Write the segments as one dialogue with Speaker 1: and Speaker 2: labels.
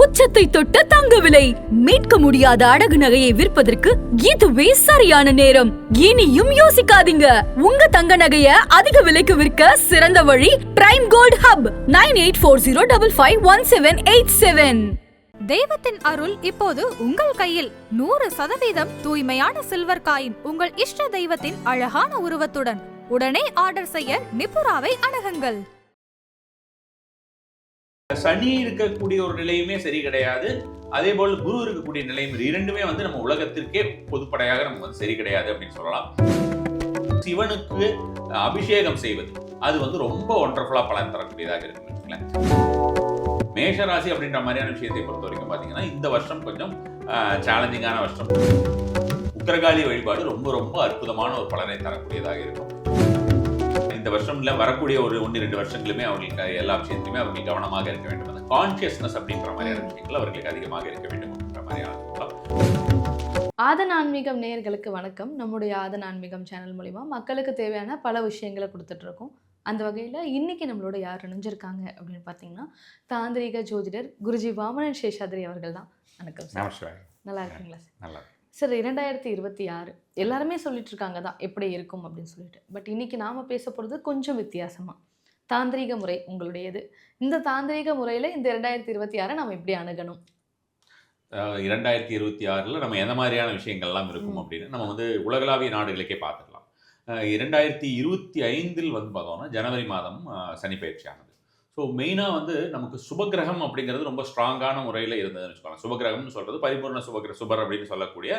Speaker 1: உச்சத்தை தொட்ட தங்க விலை மீட்க முடியாத அடகு நகையை விற்பதற்கு இதுவே சரியான நேரம். இனியும் யோசிக்காதீங்க. உங்க தங்க நகைய அதிக விலைக்கு விற்க சிறந்த வழி பிரைம் கோல்ட் ஹப் 9840551787.
Speaker 2: தெய்வத்தின் அருள் இப்போது உங்கள் கையில். 100% தூய்மையான சில்வர் காயின் உங்கள் இஷ்ட தெய்வத்தின் அழகான உருவத்துடன் உடனே ஆர்டர் செய்ய நிபுராவை அணுகுங்கள்.
Speaker 3: சனி இருக்கக்கூடிய ஒரு நிலையுமே சரி கிடையாது, அதே போல் குரு இருக்கக்கூடிய நிலையும் இரண்டுமே வந்து நம்ம உலகத்திற்கே பொதுப்படையாக நமக்கு வந்து சரி கிடையாது அப்படின்னு சொல்லலாம். சிவனுக்கு அபிஷேகம் செய்வது அது வந்து ரொம்ப ஒண்டர்ஃபுல்லா பலன் தரக்கூடியதாக இருக்குன்னு வச்சுக்கோங்களேன். மேஷராசி அப்படின்ற மாதிரியான விஷயத்தை பொறுத்த வரைக்கும் பார்த்தீங்கன்னா இந்த வருஷம் கொஞ்சம் சேலஞ்சிங்கான வருஷம். உக்கிரகாளி வழிபாடு ரொம்ப ரொம்ப அற்புதமான ஒரு பலனை தரக்கூடியதாக இருக்கும். இந்த வருஷம் இல்லை, வரக்கூடிய ஒரு 1-2 வருஷங்களுமே அவர்களுக்கு எல்லா விஷயத்திலுமே அவர்கள் கவனமாக இருக்க வேண்டும். அந்த கான்சியஸ்னஸ் அப்படின்ற மாதிரியான விஷயங்கள் அவர்களுக்கு அதிகமாக இருக்க வேண்டும் அப்படின்ற மாதிரியான.
Speaker 4: ஆதன் ஆன்மீகம் நேயர்களுக்கு வணக்கம். நம்முடைய ஆதன் ஆன்மீகம் சேனல் மூலிமா மக்களுக்கு தேவையான பல விஷயங்களை கொடுத்துட்டு இருக்கோம். அந்த வகையில் இன்னைக்கு நம்மளோட யார் இணைஞ்சிருக்காங்க அப்படின்னு பார்த்தீங்கன்னா தாந்திரிக ஜோதிடர் குருஜி வாமனன் சேஷாத்ரி அவர்கள் தான். வணக்கம் சார். நல்லா இருக்கீங்களா சார்? நல்லா சார். 2026 எல்லாருமே சொல்லிட்டு இருக்காங்க தான் எப்படி இருக்கும் அப்படின்னு சொல்லிட்டு. பட் இன்னைக்கு நாம் பேச போகிறது கொஞ்சம் வித்தியாசமாக தாந்திரிக முறை உங்களுடையது. இந்த தாந்திரிக முறையில் இந்த 2026 நாம் எப்படி அணுகணும்?
Speaker 3: 2026 நம்ம எந்த மாதிரியான விஷயங்கள்லாம் இருக்கும் அப்படின்னு நம்ம வந்து உலகளாவிய நாடுகளுக்கே பார்த்துக்கலாம். 2025 வந்து பார்த்தோம்னா ஜனவரி மாதம் சனி பயிற்சி ஆனது. ஸோ மெயினாக வந்து நமக்கு சுபகிரகம் அப்படிங்கிறது ரொம்ப ஸ்ட்ராங்கான முறையில் இருந்ததுன்னு வச்சுக்கோங்க. சுபகிரகம்னு சொல்கிறது பரிபூர்ண சுபர் அப்படின்னு சொல்லக்கூடிய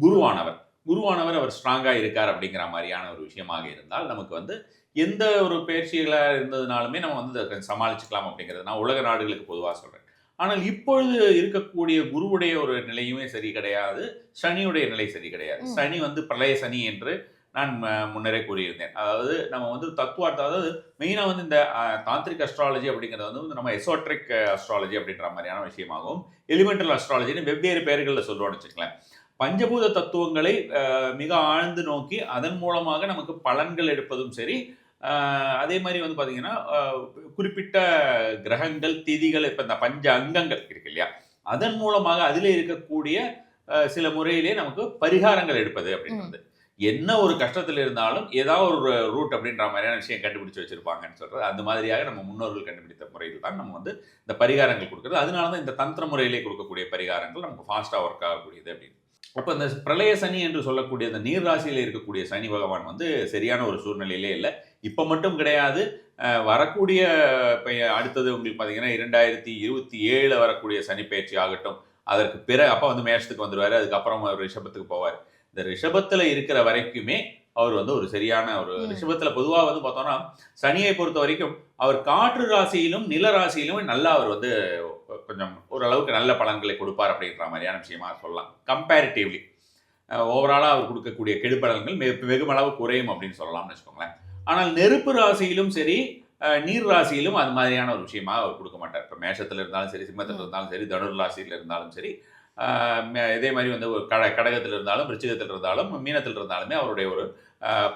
Speaker 3: குருவானவர் அவர் ஸ்ட்ராங்காக இருக்கார் அப்படிங்கிற மாதிரியான ஒரு விஷயமாக இருந்தால் நமக்கு வந்து எந்த ஒரு பயிற்சிகளாக இருந்ததுனாலுமே நம்ம வந்து சமாளிச்சுக்கலாம் அப்படிங்கிறது நான் உலக நாடுகளுக்கு பொதுவாக சொல்கிறேன். ஆனால் இப்பொழுது இருக்கக்கூடிய குருவுடைய ஒரு நிலையுமே சரி கிடையாது, சனியுடைய நிலை சரி கிடையாது. சனி வந்து பிரளய சனி என்று நான் முன்னரே கூறியிருந்தேன். அதாவது நம்ம வந்து தத்துவார்த்தம், அதாவது மெயினாக வந்து இந்த தாந்திரிக் அஸ்ட்ராலஜி அப்படிங்கிறது வந்து நம்ம எசோட்ரிக் அஸ்ட்ராலஜி அப்படின்ற மாதிரியான விஷயமாகவும் எலிமெண்டல் அஸ்ட்ராலஜின்னு வெவ்வேறு பெயர்களில் சொல்கிறோம்னு வச்சுக்கலாம். பஞ்சபூத தத்துவங்களை மிக ஆழ்ந்து நோக்கி அதன் மூலமாக நமக்கு பலன்கள் எடுப்பதும் சரி, அதே மாதிரி வந்து பார்த்தீங்கன்னா குறிப்பிட்ட கிரகங்கள் திதிகள் இப்போ இந்த பஞ்ச அங்கங்கள் இருக்கு இல்லையா, அதன் மூலமாக அதில் இருக்கக்கூடிய சில முறையிலே நமக்கு பரிகாரங்கள் எடுப்பது அப்படின்றது. என்ன ஒரு கஷ்டத்தில் இருந்தாலும் ஏதாவது ஒரு ரூட் அப்படின்ற மாதிரியான விஷயம் கண்டுபிடிச்சு வச்சிருப்பாங்கன்னு சொல்றது. அந்த மாதிரியாக நம்ம முன்னோர்கள் கண்டுபிடித்த முறையில் தான் நம்ம வந்து இந்த பரிகாரங்கள் கொடுக்குறது. அதனால தான் இந்த தந்திர முறையிலே கொடுக்கக்கூடிய பரிகாரங்கள் நமக்கு ஃபாஸ்ட்டாக ஒர்க் ஆகக்கூடியது அப்படின்னு. அப்போ இந்த பிரளய சனி என்று சொல்லக்கூடிய இந்த நீர் ராசியில் இருக்கக்கூடிய சனி பகவான் வந்து சரியான ஒரு சூழ்நிலையிலே இல்லை. இப்போ மட்டும் கிடையாது, வரக்கூடிய இப்போ அடுத்தது உங்களுக்கு பார்த்தீங்கன்னா 2027 வரக்கூடிய சனி பயிற்சி ஆகட்டும், அதற்கு பிறகு அப்போ வந்து மேஷத்துக்கு வந்துடுவார், அதுக்கப்புறம் ரிஷபத்துக்கு போவார். இந்த ரிஷபத்தில் இருக்கிற வரைக்குமே அவர் வந்து ஒரு சரியான ஒரு ரிஷபத்தில் பொதுவாக வந்து பார்த்தோம்னா சனியை பொறுத்த வரைக்கும் அவர் காற்று ராசியிலும் நில ராசியிலும் நல்லா அவர் வந்து கொஞ்சம் ஓரளவுக்கு நல்ல பலன்களை கொடுப்பார் அப்படின்ற மாதிரியான விஷயமா சொல்லலாம். கம்பேரிட்டிவ்லி ஓவராலாக அவர் கொடுக்கக்கூடிய கெடுபலன்கள் வெகுமளவு குறையும் அப்படின்னு சொல்லலாம்னு வச்சுக்கோங்களேன். ஆனால் நெருப்பு ராசியிலும் சரி நீர் ராசியிலும் அது மாதிரியான ஒரு விஷயமா அவர் கொடுக்க மாட்டார். இப்போ மேஷத்தில் இருந்தாலும் சரி, சிம்மத்தில் இருந்தாலும் சரி, தனுர் ராசியில் இருந்தாலும் சரி, இதே மாதிரி வந்து ஒரு கடகத்தில் இருந்தாலும், விருச்சிகத்தில் இருந்தாலும், மீனத்தில் இருந்தாலுமே அவருடைய ஒரு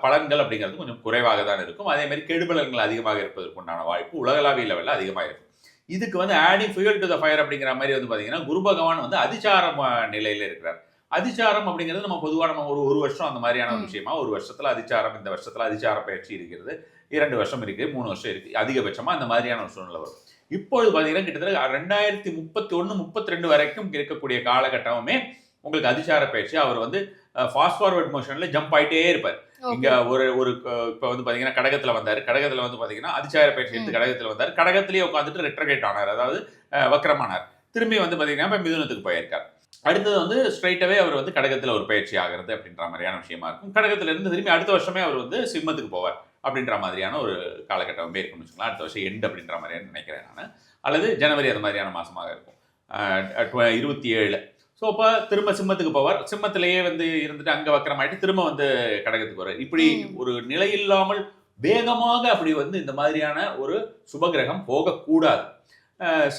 Speaker 3: பலன்கள் அப்படிங்கிறது கொஞ்சம் குறைவாக தான் இருக்கும். அதே மாதிரி கெடுபலன்கள் அதிகமாக இருப்பதற்குண்டான வாய்ப்பு உலகளாவிய லெவலில் அதிகமாக இருக்கும். இதுக்கு வந்து adding fuel to the fire அப்படிங்கிற மாதிரி வந்து பார்த்தீங்கன்னா குரு பகவான் வந்து அதிசாரம் நிலையில் இருக்கிறார். அதிசாரம் அப்படிங்கிறது நம்ம பொதுவாக நம்ம ஒரு வருஷம் அந்த மாதிரியான ஒரு விஷயமா, ஒரு வருஷத்தில் அதிசாரம், இந்த வருஷத்தில் அதிசார பயிற்சி இருக்கிறது, 2 வருஷம் இருக்குது, 3 வருஷம் இருக்குது, அதிகபட்சமாக அந்த மாதிரியான ஒரு சூழ்நிலை வரும். இப்பொழுது பார்த்தீங்கன்னா கிட்டத்தட்ட 2031-32 வரைக்கும் இருக்கக்கூடிய காலகட்டமுமே உங்களுக்கு அதிசார பயிற்சி. அவர் வந்து ஃபாஸ்ட் ஃபார்வர்ட் மோஷனில் ஜம்ப் ஆகிட்டே இருப்பார். இங்கே ஒரு இப்போ வந்து பார்த்தீங்கன்னா கடகத்தில் வந்தார், கடகத்தில் வந்து பார்த்தீங்கன்னா அதிசார பயிற்சி எடுத்து கடகத்தில் வந்தார், கடகத்திலேயே உட்காந்துட்டு ரெட்ரகேட் ஆனார், அதாவது வக்ரமானார். திரும்பி வந்து பார்த்தீங்கன்னா இப்போ மிதுனத்துக்கு போயிருக்கார். அடுத்தது வந்து ஸ்ட்ரைட்டாகவே அவர் வந்து கடகத்தில் ஒரு பயிற்சி ஆகிறது அப்படின்ற மாதிரியான விஷயமா இருக்கும். கடகத்திலிருந்து திரும்பி அடுத்த வருஷமே அவர் வந்து சிம்மத்துக்கு போவார் அப்படின்ற மாதிரியான ஒரு காலகட்டம் இருக்குன்னு வச்சுக்கலாம். அடுத்த வருஷம் எண்ட் அப்படின்ற மாதிரியான நினைக்கிறேன் நான், அல்லது ஜனவரி அது மாதிரியான மாதமாக இருக்கும் 27. ஸோ அப்போ திரும்ப சிம்மத்துக்கு போவார், சிம்மத்திலேயே வந்து இருந்துட்டு அங்கே வக்கரமாயிட்டு திரும்ப வந்து கடகத்துக்கு வர்றார். இப்படி ஒரு நிலை இல்லாமல் வேகமாக அப்படி வந்து இந்த மாதிரியான ஒரு சுபகிரகம் போகக்கூடாது.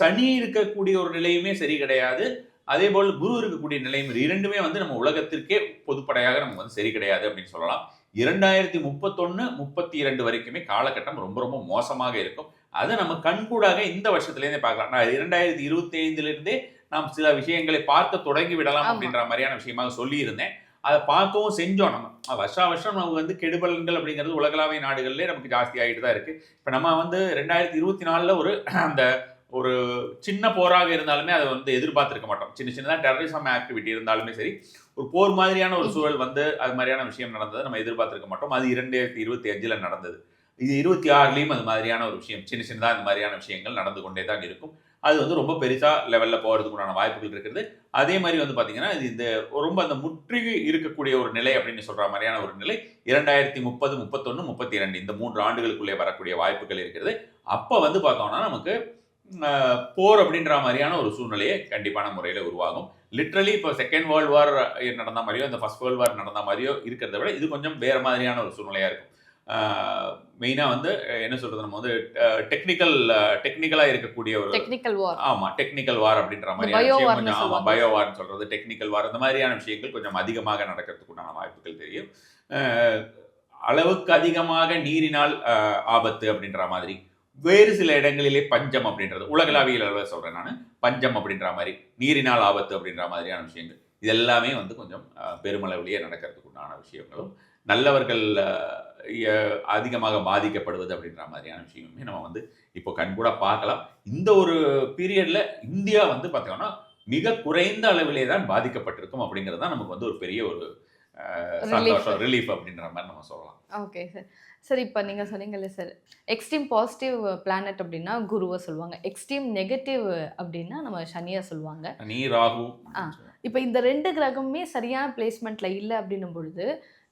Speaker 3: சனி இருக்கக்கூடிய ஒரு நிலையுமே சரி கிடையாது, அதே போல் குரு இருக்கக்கூடிய நிலையும் இரண்டுமே வந்து நம்ம உலகத்திற்கே பொதுப்படையாக நமக்கு வந்து சரி கிடையாது அப்படின்னு சொல்லலாம். 2031-32 வரைக்குமே காலகட்டம் ரொம்ப ரொம்ப மோசமாக இருக்கும். அதை நம்ம கண்கூடாக இந்த வருஷத்துலேருந்தே பார்க்கலாம். நான் 2025 நாம் சில விஷயங்களை பார்க்க தொடங்கி விடலாம் அப்படின்ற மாதிரியான விஷயமாக சொல்லியிருந்தேன். அதை பார்க்கவும் செஞ்சோம். நம்ம வருஷா வருஷம் நமக்கு வந்து கெடுபலன்கள் அப்படிங்கிறது உலகளாவிய நாடுகள்லேயே நமக்கு ஜாஸ்தி ஆகிட்டு தான் இருக்குது. இப்போ நம்ம வந்து 2024 அந்த ஒரு சின்ன போராக இருந்தாலுமே அதை வந்து எதிர்பார்த்திருக்க மாட்டோம். சின்னதாக டெரரிசம் ஆக்டிவிட்டி இருந்தாலுமே சரி, ஒரு போர் மாதிரியான ஒரு சூழல் வந்து அது மாதிரியான விஷயம் நடந்தது நம்ம எதிர்பார்த்திருக்க மாட்டோம். அது 2025 நடந்தது. இது 26 அது மாதிரியான ஒரு விஷயம், சின்னதாக இந்த மாதிரியான விஷயங்கள் நடந்து கொண்டே தான் இருக்கும். அது வந்து ரொம்ப பெருசாக லெவலில் போகிறதுக்குண்டான வாய்ப்புகள் இருக்கிறது. அதே மாதிரி வந்து பார்த்தீங்கன்னா இது இந்த ரொம்ப அந்த முற்றுகை இருக்கக்கூடிய ஒரு நிலை அப்படின்னு சொல்கிற மாதிரியான ஒரு நிலை 2030, 31, 32 இந்த 3 ஆண்டுகளுக்குள்ளே வரக்கூடிய வாய்ப்புகள் இருக்கிறது. அப்போ வந்து பார்த்தோம்னா நமக்கு போர் அப்படின்ற மாதிரியான ஒரு சூழ்நிலையை கண்டிப்பான முறையில் உருவாகும். லிட்ரலி இப்போ செகண்ட் வேர்ல்டு வார் நடந்த மாதிரியோ இந்த ஃபர்ஸ்ட் வேர்ல்டு வார் நடந்த மாதிரியோ இருக்கிறத விட இது கொஞ்சம் வேறு மாதிரியான ஒரு சூழ்நிலையாக இருக்கும். மெயினாக வந்து என்ன சொல்கிறது, நம்ம வந்து டெக்னிக்கலாக இருக்கக்கூடிய ஒரு
Speaker 4: டெக்னிக்கல் வார்.
Speaker 3: ஆமாம், டெக்னிக்கல் வார் அப்படின்ற மாதிரியான விஷயம் கொஞ்சம், ஆமாம், பயோ வார்னு சொல்கிறது, டெக்னிக்கல் வார் இந்த மாதிரியான விஷயங்கள் கொஞ்சம் அதிகமாக நடக்கிறதுக்குண்டான வாய்ப்புகள் தெரியும். அளவுக்கு அதிகமாக நீரினால் ஆபத்து அப்படின்ற மாதிரி, வேறு சில இடங்களிலே பஞ்சம் அப்படின்றது, உலகளாவிய அளவில் சொல்கிறேன் நான், பஞ்சம் அப்படின்ற மாதிரி, நீரினால் ஆபத்து அப்படின்ற மாதிரியான விஷயங்கள் இது எல்லாமே வந்து கொஞ்சம் பெருமளவிலேயே நடக்கிறதுக்குண்டான விஷயங்களும், நல்லவர்கள் அதிகமாக பாதிக்கப்படுவது அப்படின்ற மாதிரியான விஷயமே நம்ம வந்து இப்போ கண்கூட பார்க்கலாம். இந்த ஒரு பீரியடில் இந்தியா வந்து பார்த்தோம்னா மிக குறைந்த அளவிலே தான் பாதிக்கப்பட்டிருக்கும் அப்படிங்கிறது தான் நமக்கு வந்து ஒரு பெரிய ஒரு சந்தோஷம், ரிலீஃப் அப்படின்ற மாதிரி நம்ம சொல்லலாம்.
Speaker 4: Okay sir. சார் இப்போ நீங்கள் சொன்னீங்கல்ல சார், எக்ஸ்ட்ரீம் பாசிட்டிவ் பிளானட் அப்படின்னா குருவை சொல்லுவாங்க, எக்ஸ்ட்ரீம் நெகட்டிவ் அப்படின்னா நம்ம சனியை சொல்லுவாங்க,
Speaker 3: நீ ராகு.
Speaker 4: இப்போ இந்த 2 கிரகமுமே சரியான பிளேஸ்மெண்ட்டில் இல்லை அப்படின்னும் பொழுது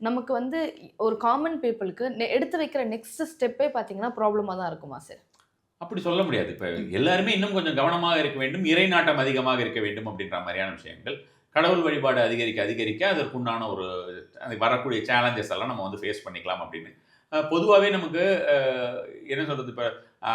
Speaker 4: நமக்கு வந்து ஒரு காமன் பீப்புளுக்கு எடுத்து வைக்கிற நெக்ஸ்ட் ஸ்டெப்பே பார்த்தீங்கன்னா ப்ராப்ளமாக தான் இருக்குமா சார்?
Speaker 3: அப்படி சொல்ல முடியாது. இப்போ எல்லாருமே இன்னும் கொஞ்சம் கவனமாக இருக்க வேண்டும், இறை நாட்டம் அதிகமாக இருக்க வேண்டும் அப்படின்ற மாதிரியான விஷயங்கள், கடவுள் வழிபாடு அதிகரிக்க அதற்குண்டான ஒரு வரக்கூடிய சேலஞ்சஸ் எல்லாம் நம்ம வந்து ஃபேஸ் பண்ணிக்கலாம் அப்படின்னு. பொதுவாகவே நமக்கு என்ன சொல்கிறது, இப்போ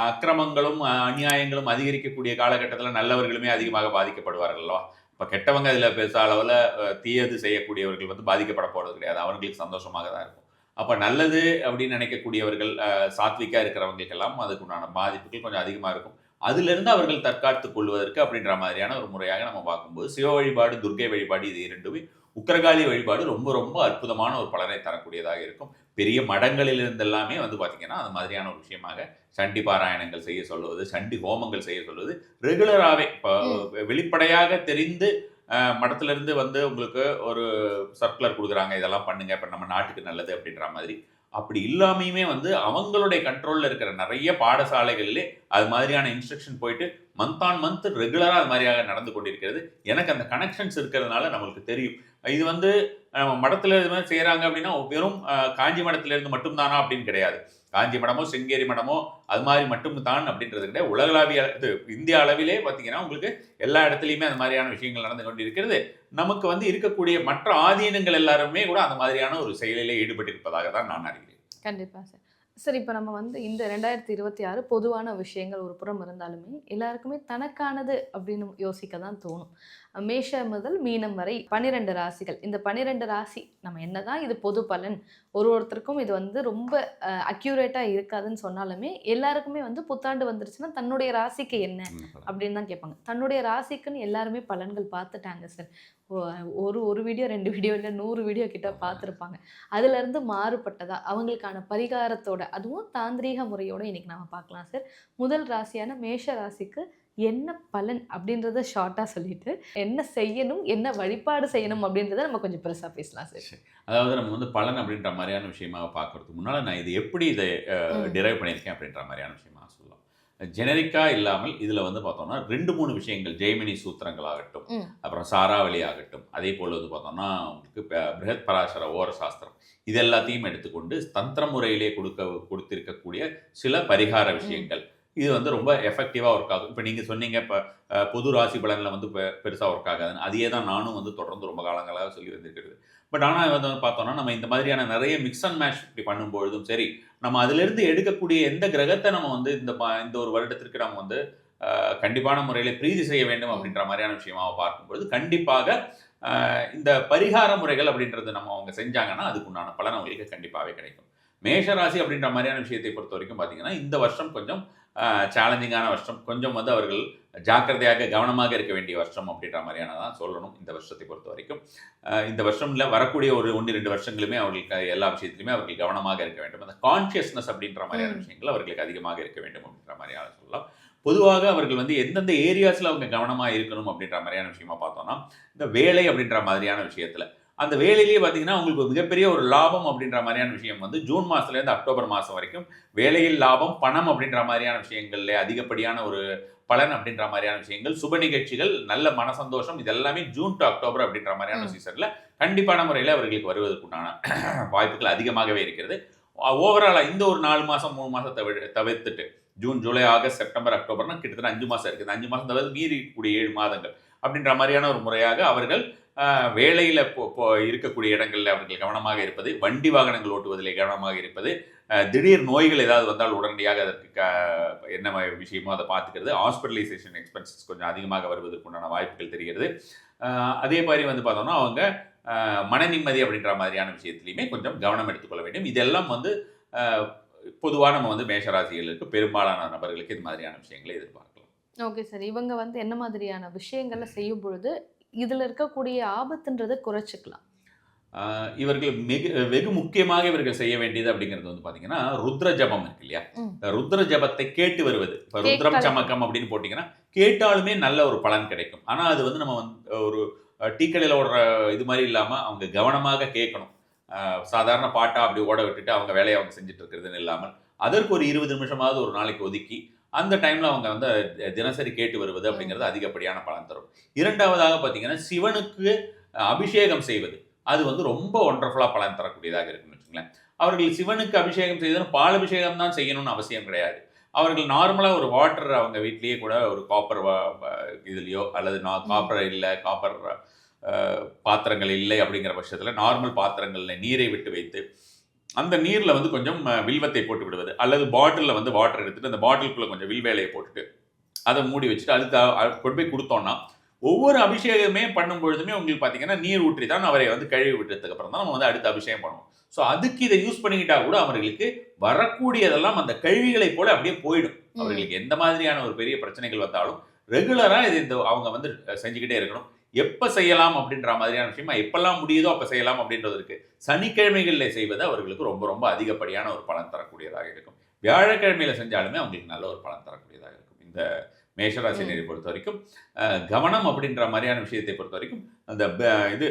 Speaker 3: அக்கிரமங்களும் அநியாயங்களும் அதிகரிக்கக்கூடிய காலகட்டத்தில் நல்லவர்களுமே அதிகமாக பாதிக்கப்படுவார்கள் அல்லவா. இப்போ கெட்டவங்க அதில் பெருசாக அளவில் தீயது செய்யக்கூடியவர்கள் வந்து பாதிக்கப்பட போகிறது கிடையாது, அவர்களுக்கு சந்தோஷமாக தான் இருக்கும். அப்போ நல்லது அப்படின்னு நினைக்கக்கூடியவர்கள், சாத்விக்காக இருக்கிறவங்களுக்கெல்லாம் அதுக்குண்டான பாதிப்புகள் கொஞ்சம் அதிகமாக இருக்கும். அதிலிருந்து அவர்கள் தற்காத்துக் கொள்வதற்கு அப்படின்ற மாதிரியான ஒரு முறையாக நம்ம பார்க்கும்போது சிவ வழிபாடு, துர்க்கை வழிபாடு, இது இரண்டுமே, உக்கிரகாளி வழிபாடு ரொம்ப ரொம்ப அற்புதமான ஒரு பலனை தரக்கூடியதாக இருக்கும். பெரிய மடங்களிலிருந்து எல்லாமே வந்து பார்த்திங்கன்னா அது மாதிரியான ஒரு விஷயமாக சண்டி பாராயணங்கள் செய்ய சொல்லுவது, சண்டி ஹோமங்கள் செய்ய சொல்லுவது ரெகுலராகவே, இப்போ வெளிப்படையாக தெரிந்து மடத்திலிருந்து வந்து உங்களுக்கு ஒரு சர்க்குலர் கொடுக்குறாங்க, இதெல்லாம் பண்ணுங்க, இப்போ நம்ம நாட்டுக்கு நல்லது அப்படின்ற மாதிரி. அப்படி இல்லாமையுமே வந்து அவங்களுடைய கண்ட்ரோலில் இருக்கிற நிறைய பாடசாலைகளிலே அது மாதிரியான இன்ஸ்ட்ரக்ஷன் போயிட்டு மந்த் ஆன் மந்த் ரெகுலராக அது மாதிரியாக நடந்து கொண்டிருக்கிறது. எனக்கு அந்த கனெக்ஷன்ஸ் இருக்கிறதுனால நம்மளுக்கு தெரியும். இது வந்து மடத்தில் இது மாதிரி செய்கிறாங்க அப்படின்னா வெறும் காஞ்சி மடத்திலிருந்து மட்டும்தானா அப்படின்னு கிடையாது. காஞ்சி மடமோ சிங்கேரி மடமோ அது மாதிரி மட்டும் தான் அப்படின்றது கிடையாது. உலகளாவிய இது இந்திய அளவிலே பார்த்தீங்கன்னா உங்களுக்கு எல்லா இடத்துலையுமே அந்த மாதிரியான விஷயங்கள் நடந்து கொண்டு இருக்கிறது. நமக்கு வந்து இருக்கக்கூடிய மற்ற ஆதீனங்கள் எல்லாருமே கூட அந்த மாதிரியான ஒரு செயலிலே ஈடுபட்டிருப்பதாக தான் நான் அறிகிறேன்.
Speaker 4: கண்டிப்பாக சார். சார் இப்போ நம்ம வந்து இந்த 2026 பொதுவான விஷயங்கள் ஒரு புறம் இருந்தாலுமே எல்லாருக்குமே தனக்கானது அப்படின்னு யோசிக்க தான் தோணும். மேஷம் முதல் மீனம் வரை 12 ராசிகள். இந்த 12 ராசி நம்ம என்னதான் இது பொது பலன், ஒருத்தருக்கும் இது வந்து ரொம்ப அக்யூரேட்டாக இருக்காதுன்னு சொன்னாலுமே எல்லாருக்குமே வந்து புத்தாண்டு வந்துருச்சுன்னா தன்னுடைய ராசிக்கு என்ன அப்படின்னு தான் கேட்பாங்க. தன்னுடைய ராசிக்குன்னு எல்லாருமே பலன்கள் பார்த்துட்டாங்க சார். ஒரு வீடியோ 2 வீடியோ இல்லை 100 வீடியோ கிட்ட பார்த்துருப்பாங்க. அதுலேருந்து மாறுபட்டதா அவங்களுக்கான பரிகாரத்தோட, அதுவும் தாந்திரீக முறையோடு இன்றைக்கி நம்ம பார்க்கலாம் சார். முதல் ராசியான மேஷ ராசிக்கு என்ன பலன் அப்படின்றத ஷார்ட்டாக சொல்லிட்டு என்ன செய்யணும், என்ன வழிபாடு செய்யணும் அப்படின்றத நம்ம கொஞ்சம் பெருசாக பேசலாம் சார்.
Speaker 3: அதாவது நம்ம வந்து பலன் அப்படின்ற மாதிரியான விஷயமாக பார்க்கறதுக்கு முன்னால் நான் இது எப்படி இதை டிரைவ் பண்ணியிருக்கேன் அப்படின்ற மாதிரியான விஷயமாக சொல்லலாம். ஜெனரிக்காக இல்லாமல் இதில் வந்து பார்த்தோம்னா 2-3 விஷயங்கள், ஜெய்மினி சூத்திரங்கள் ஆகட்டும், அப்புறம் சாராவளி ஆகட்டும், அதே போல் வந்து பார்த்தோம்னா உங்களுக்கு பிருஹத் பராசர ஓர சாஸ்திரம், இது எல்லாத்தையும் எடுத்துக்கொண்டு தந்திர முறையிலே கொடுத்திருக்கக்கூடிய சில பரிகார விஷயங்கள், இது வந்து ரொம்ப எஃபெக்டிவாக ஒர்க் ஆகும். இப்போ நீங்கள் சொன்னீங்க இப்போ பொது ராசி பலனில் வந்து பெருசாக ஒர்க் ஆகாதுன்னு, அதையே தான் நானும் வந்து தொடர்ந்து ரொம்ப காலங்களாக சொல்லி வந்திருக்கிறது. பட் ஆனால் வந்து பார்த்தோன்னா நம்ம இந்த மாதிரியான நிறைய மிக்ஸ் அண்ட் மேட்ச் இப்படி பண்ணும்பொழுதும் சரி, நம்ம அதிலிருந்து எடுக்கக்கூடிய எந்த கிரகத்தை நம்ம வந்து இந்த ஒரு வருடத்திற்கு நம்ம வந்து கண்டிப்பான முறையில் பிரீதி செய்ய வேண்டும் அப்படின்ற மாதிரியான விஷயமாக பார்க்கும்பொழுது கண்டிப்பாக இந்த பரிகார முறைகள் அப்படின்றது நம்ம அவங்க செஞ்சாங்கன்னா அதுக்குண்டான பலன் அவங்களுக்கு கண்டிப்பாகவே கிடைக்கும். மேஷராசி அப்படின்ற மாதிரியான விஷயத்தை பொறுத்த வரைக்கும் பார்த்தீங்கன்னா இந்த வருஷம் கொஞ்சம் சேலஞ்சிங்கான வருஷம், கொஞ்சம் வந்து அவர்கள் ஜாக்கிரதையாக கவனமாக இருக்க வேண்டிய வருஷம் அப்படின்ற மாதிரியானதான் சொல்லணும் இந்த வருஷத்தை பொறுத்த வரைக்கும். இந்த வருஷம்ல வரக்கூடிய ஒரு 1-2 வருஷங்களுமே அவர்களுக்கு எல்லா விஷயத்திலுமே அவர்கள் கவனமாக இருக்க வேண்டும். அந்த கான்ஷியஸ்னஸ் அப்படின்ற மாதிரியான விஷயங்கள் அவர்களுக்கு அதிகமாக இருக்க வேண்டும் அப்படின்ற மாதிரியான சொல்லலாம். பொதுவாக அவர்கள் வந்து எந்தெந்த ஏரியாஸில் அவங்க கவனமாக இருக்கணும் அப்படின்ற மாதிரியான விஷயமா பார்த்தோம்னா, இந்த வேலை அப்படின்ற மாதிரியான விஷயத்தில் அந்த வேலையிலேயே பார்த்தீங்கன்னா உங்களுக்கு ஒரு மிகப்பெரிய ஒரு லாபம் அப்படின்ற மாதிரியான விஷயம் வந்து ஜூன் மாதத்துலேருந்து அக்டோபர் மாதம் வரைக்கும் வேலையில் லாபம், பணம் அப்படின்ற மாதிரியான விஷயங்கள்ல அதிகப்படியான ஒரு பலன் அப்படின்ற மாதிரியான விஷயங்கள், சுப நிகழ்ச்சிகள், நல்ல மனசந்தோஷம், இது எல்லாமே ஜூன் டு அக்டோபர் அப்படின்ற மாதிரியான சீசன்ல கண்டிப்பான முறையில் அவர்களுக்கு வருவதற்குண்டான வாய்ப்புகள் அதிகமாகவே இருக்கிறது. ஓவராலாக இந்த ஒரு 4 மாதம் 3 மாதத்தை தவிர்த்துட்டு ஜூன், ஜூலை, ஆகஸ்ட், செப்டம்பர், அக்டோபர்னா கிட்டத்தட்ட 5 மாதம் இருக்குது. 5 மாதம் தவிர மீறி இருக்கக்கூடிய 7 மாதங்கள் அப்படின்ற மாதிரியான ஒரு முறையாக அவர்கள் வேலையில் இருக்கக்கூடிய இடங்களில் அவர்கள் கவனமாக இருப்பது, வண்டி வாகனங்கள் ஓட்டுவதிலே கவனமாக இருப்பது, திடீர் நோய்கள் ஏதாவது வந்தால் உடனடியாக அதற்கு என்ன விஷயமோ அதை பார்த்துக்கிறது, ஹாஸ்பிட்டலைசேஷன் எக்ஸ்பென்சஸ் கொஞ்சம் அதிகமாக வருவதற்குண்டான வாய்ப்புகள் தெரிகிறது. அதே மாதிரி வந்து பார்த்தோம்னா அவங்க மன நிம்மதி அப்படின்ற மாதிரியான விஷயத்துலையுமே கொஞ்சம் கவனம் எடுத்துக்கொள்ள வேண்டும். இதெல்லாம் வந்து பொதுவாக நம்ம வந்து மேஷராசிகளுக்கு பெரும்பாலான நபர்களுக்கு இது மாதிரியான விஷயங்களை எதிர்பார்க்கலாம்.
Speaker 4: Okay sir. இவங்க வந்து என்ன மாதிரியான விஷயங்களை செய்யும் பொழுது இதில் இருக்கக்கூடிய ஆபத்துன்றதை குறைச்சிக்கலாம்?
Speaker 3: இவர்கள் வெகு முக்கியமாக இவர்கள் செய்ய வேண்டியது அப்படிங்கிறது வந்து பார்த்தீங்கன்னா, ருத்ர ஜபம் இருக்கு இல்லையா, ருத்ர ஜபத்தை கேட்டு வருவது. இப்போ ருத்ரம் சமக்கம் அப்படின்னு போட்டிங்கன்னா கேட்டாலுமே நல்ல ஒரு பலன் கிடைக்கும். ஆனால் அது வந்து நம்ம வந்து ஒரு டீக்கடையில் ஓடுற இது மாதிரி இல்லாமல் அவங்க கவனமாக கேட்கணும். சாதாரண பாட்டாக அப்படி ஓட விட்டுட்டு அவங்க வேலையை அவங்க செஞ்சுட்டு இருக்கிறதுன்னு இல்லாமல் அதற்கு ஒரு 20 நிமிஷமாவது ஒரு நாளைக்கு ஒதுக்கி அந்த டைமில் அவங்க வந்து தினசரி கேட்டு வருவது அப்படிங்கிறது அதிகப்படியான பலன் தரும். இரண்டாவதாக பார்த்தீங்கன்னா, சிவனுக்கு அபிஷேகம் செய்வது அது வந்து ரொம்ப ஒண்டர்ஃபுல்லாக பலன் தரக்கூடியதாக இருக்குன்னு வச்சுங்களேன். அவர்கள் சிவனுக்கு அபிஷேகம் செய்ததுன்னு பால் அபிஷேகம் தான் செய்யணும்னு அவசியம் கிடையாது. அவர்கள் நார்மலாக ஒரு வாட்டர் அவங்க வீட்லேயே கூட ஒரு காப்பர் இதுலேயோ அல்லது காப்பர் இல்லை, காப்பர் பாத்திரங்கள் இல்லை அப்படிங்கிற பட்சத்தில் நார்மல் பாத்திரங்களில் நீரை விட்டு வைத்து அந்த நீரில் வந்து கொஞ்சம் வில்வத்தை போட்டு விடுவது, அல்லது பாட்டிலில் வந்து வாட்டர் எடுத்துகிட்டு அந்த பாட்டிலுக்குள்ளே கொஞ்சம் வில்வேலையை போட்டுட்டு அதை மூடி வச்சுட்டு அடுத்து கொண்டு போய் கொடுத்தோன்னா ஒவ்வொரு அபிஷேகமே பண்ணும் பொழுதுமே உங்களுக்கு பார்த்தீங்கன்னா நீர் ஊற்றி தான் அவரை வந்து கழுவி விட்டதுக்கு அப்புறம் தான் நம்ம வந்து அடுத்த அபிஷேகம் பண்ணுவோம். ஸோ அதுக்கு இதை யூஸ் பண்ணிக்கிட்டா கூட அவர்களுக்கு வரக்கூடியதெல்லாம் அந்த கழிவுகளை போல அப்படியே போயிடும். அவர்களுக்கு எந்த மாதிரியான ஒரு பெரிய பிரச்சனைகள் வந்தாலும் ரெகுலராக இது இந்த அவங்க வந்து செஞ்சுக்கிட்டே இருக்கணும். எப்போ செய்யலாம் அப்படின்ற மாதிரியான விஷயமா எப்பெல்லாம் முடியுதோ அப்போ செய்யலாம் அப்படின்றதுக்கு சனிக்கிழமைகளில் செய்வது அவர்களுக்கு ரொம்ப ரொம்ப அதிகப்படியான ஒரு பலன் தரக்கூடியதாக இருக்கும். வியாழக்கிழமையில் செஞ்சாலுமே அவங்களுக்கு நல்ல ஒரு பலன் தரக்கூடியதாக இருக்கும். இந்த மேஷராசினரை பொறுத்த வரைக்கும் கவனம் அப்படின்ற மாதிரியான விஷயத்தை பொறுத்த வரைக்கும் அந்த இது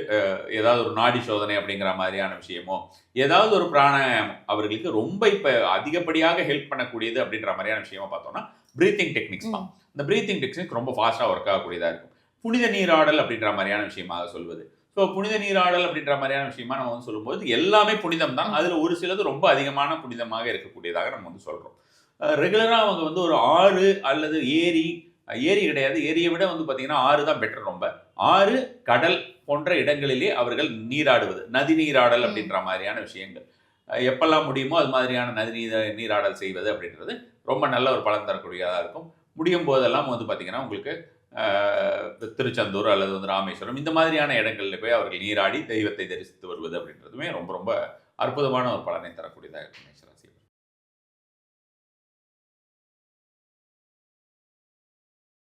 Speaker 3: ஏதாவது ஒரு நாடி சோதனை அப்படிங்கிற மாதிரியான விஷயமோ ஏதாவது ஒரு பிராணாயாமம் அவர்களுக்கு ரொம்ப இப்போ அதிகப்படியாக ஹெல்ப் பண்ணக்கூடியது அப்படின்ற மாதிரியான விஷயமா பார்த்தோம்னா பிரீத்திங் டெக்னிக்ஸ் தான். இந்த பிரீத்திங் டெக்னிக்ஸ் ரொம்ப ஃபாஸ்ட்டாக ஒர்க் ஆகக்கூடியதாக இருக்கும். புனித நீராடல் அப்படின்ற மாதிரியான விஷயமாக சொல்வது. ஸோ புனித நீராடல் அப்படின்ற மாதிரியான விஷயமா நம்ம வந்து சொல்லும்போது எல்லாமே புனிதம் தான். அதில் ஒரு சிலது ரொம்ப அதிகமான புனிதமாக இருக்கக்கூடியதாக நம்ம வந்து சொல்கிறோம். ரெகுலராக அவங்க வந்து ஒரு ஆறு அல்லது ஏரி கிடையாது, ஏரியை விட வந்து பார்த்தீங்கன்னா ஆறு தான் பெட்டர். ரொம்ப ஆறு, கடல் போன்ற இடங்களிலே அவர்கள் நீராடுவது, நதி நீராடல் அப்படின்ற மாதிரியான விஷயங்கள் எப்பெல்லாம் முடியுமோ அது மாதிரியான நதி நீராடல் செய்வது அப்படின்றது ரொம்ப நல்ல ஒரு பலன் தரக்கூடியதாக இருக்கும். முடியும் போதெல்லாம் வந்து பார்த்தீங்கன்னா உங்களுக்கு திருச்செந்தூர் அல்லது வந்து ராமேஸ்வரம் இந்த மாதிரியான இடங்களில் போய் அவர்கள் நீராடி தெய்வத்தை தரிசித்து வருவது அப்படின்றதுமே ரொம்ப ரொம்ப அற்புதமான ஒரு பலனை தரக்கூடியதாக இருக்கும்.